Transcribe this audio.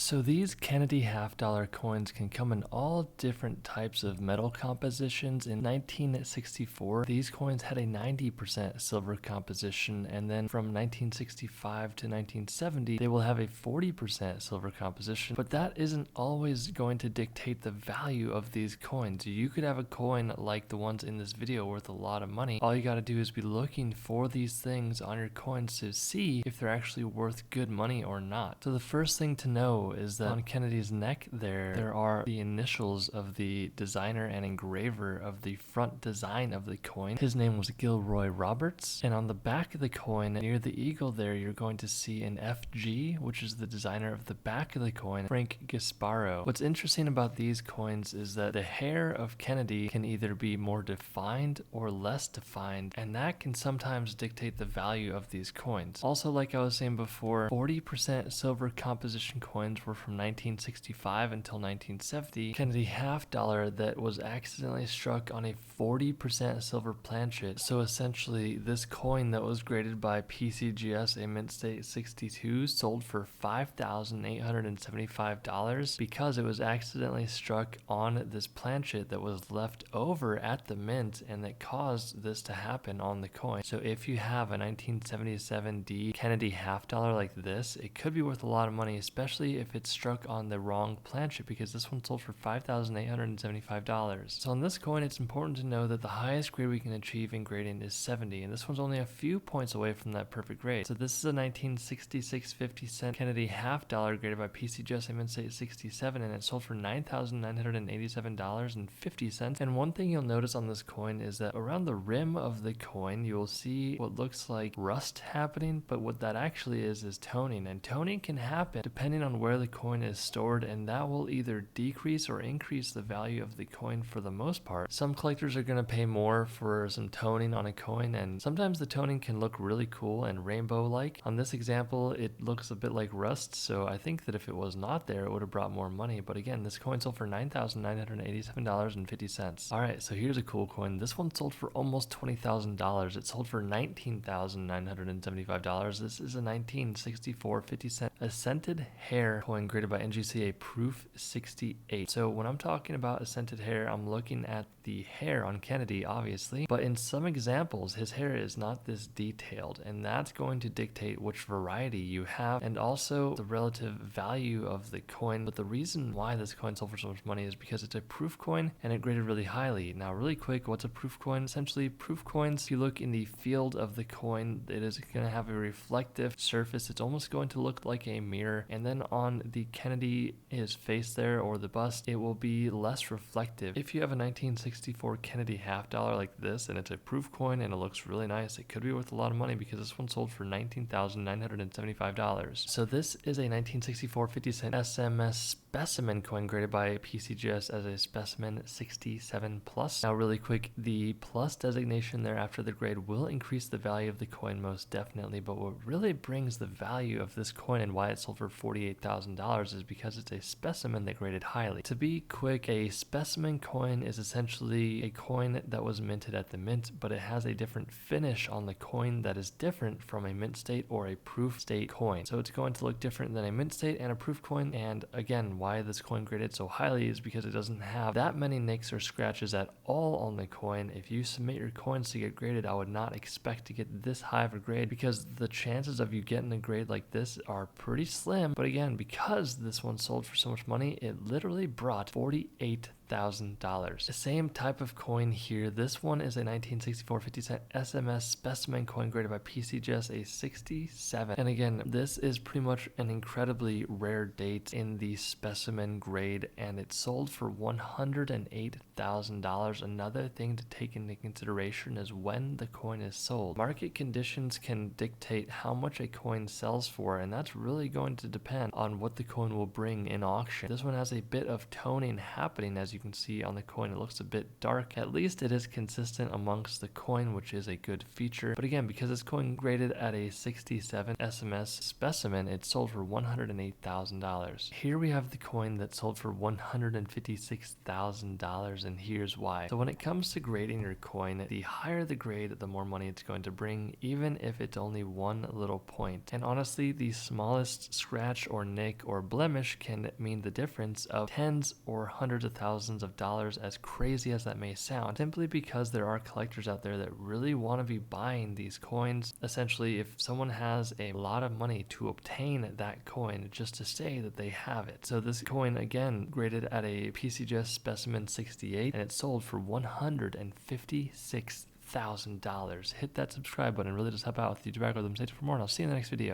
So these Kennedy half-dollar coins can come in all different types of metal compositions. In 1964, these coins had a 90% silver composition, and then from 1965 to 1970, they will have a 40% silver composition. But that isn't always going to dictate the value of these coins. You could have a coin like the ones in this video worth a lot of money. All you gotta do is be looking for these things on your coins to see if they're actually worth good money or not. So the first thing to know is that on Kennedy's neck there are the initials of the designer and engraver of the front design of the coin. His name was Gilroy Roberts. And on the back of the coin, near the eagle there, you're going to see an FG, which is the designer of the back of the coin, Frank Gasparo. What's interesting about these coins is that the hair of Kennedy can either be more defined or less defined, and that can sometimes dictate the value of these coins. Also, like I was saying before, 40% silver composition coins were from 1965 until 1970. Kennedy half-dollar that was accidentally struck on a 40% silver planchet. So essentially, this coin that was graded by PCGS, a mint state 62, sold for $5,875 because it was accidentally struck on this planchet that was left over at the mint, and that caused this to happen on the coin. So if you have a 1977D Kennedy half-dollar like this, it could be worth a lot of money, especially if it's struck on the wrong planchet, because this one sold for $5,875. So on this coin, it's important to know that the highest grade we can achieve in grading is 70, and this one's only a few points away from that perfect grade. So this is a 1966 50-cent Kennedy half-dollar graded by PCGS mint state 67, and it sold for $9,987.50. And one thing you'll notice on this coin is that around the rim of the coin, you will see what looks like rust happening, but what that actually is toning, and toning can happen depending on where the coin is stored, and that will either decrease or increase the value of the coin for the most part. Some collectors are going to pay more for some toning on a coin, and sometimes the toning can look really cool and rainbow-like. On this example, it looks a bit like rust, so I think that if it was not there, it would have brought more money. But again, this coin sold for $9,987.50. Alright, so here's a cool coin. This one sold for almost $20,000. It sold for $19,975. This is a 1964 50-cent scented hair coin graded by NGCA Proof 68. So when I'm talking about a scented hair, I'm looking at the hair on Kennedy, obviously, but in some examples, his hair is not this detailed, and that's going to dictate which variety you have, and also the relative value of the coin. But the reason why this coin sold for so much money is because it's a proof coin, and it graded really highly. Now, really quick, what's a proof coin? Essentially, proof coins, if you look in the field of the coin, it is going to have a reflective surface. It's almost going to look like a mirror, and then on the Kennedy, his face there, or the bust, it will be less reflective. If you have a 1964 Kennedy half-dollar like this, and it's a proof coin, and it looks really nice, it could be worth a lot of money because this one sold for $19,975. So this is a 1964 50-cent SMS Specimen coin graded by PCGS as a Specimen 67 plus. Now really quick, the plus designation there after the grade will increase the value of the coin most definitely, but what really brings the value of this coin and why it sold for $48,000 is because it's a specimen that graded highly. To be quick, a specimen coin is essentially a coin that was minted at the mint, but it has a different finish on the coin that is different from a mint state or a proof state coin. So it's going to look different than a mint state and a proof coin, and again, why this coin graded so highly is because it doesn't have that many nicks or scratches at all on the coin. If you submit your coins to get graded, I would not expect to get this high of a grade because the chances of you getting a grade like this are pretty slim. But again, because this one sold for so much money, it literally brought $48,000. The same type of coin here. This one is a 1964 50-cent SMS Specimen coin graded by PCGS, a 67. And again, this is pretty much an incredibly rare date in the specimen grade, and it sold for $108,000. Another thing to take into consideration is when the coin is sold. Market conditions can dictate how much a coin sells for, and that's really going to depend on what the coin will bring in auction. This one has a bit of toning happening, as you can see on the coin, it looks a bit dark. At least it is consistent amongst the coin, which is a good feature. But again, because this coin graded at a 67 SMS specimen, it sold for $108,000. Here we have the coin that sold for $156,000, and here's why. So when it comes to grading your coin, the higher the grade, the more money it's going to bring, even if it's only one little point. And honestly, the smallest scratch or nick or blemish can mean the difference of tens or hundreds of thousands of dollars, as crazy as that may sound, simply because there are collectors out there that really want to be buying these coins. Essentially, if someone has a lot of money to obtain that coin just to say that they have it. So this coin, again, graded at a PCGS specimen 68, and it sold for $156,000. Hit that subscribe button, it really does help out with the YouTube algorithm. Stay tuned for more, and I'll see you in the next video.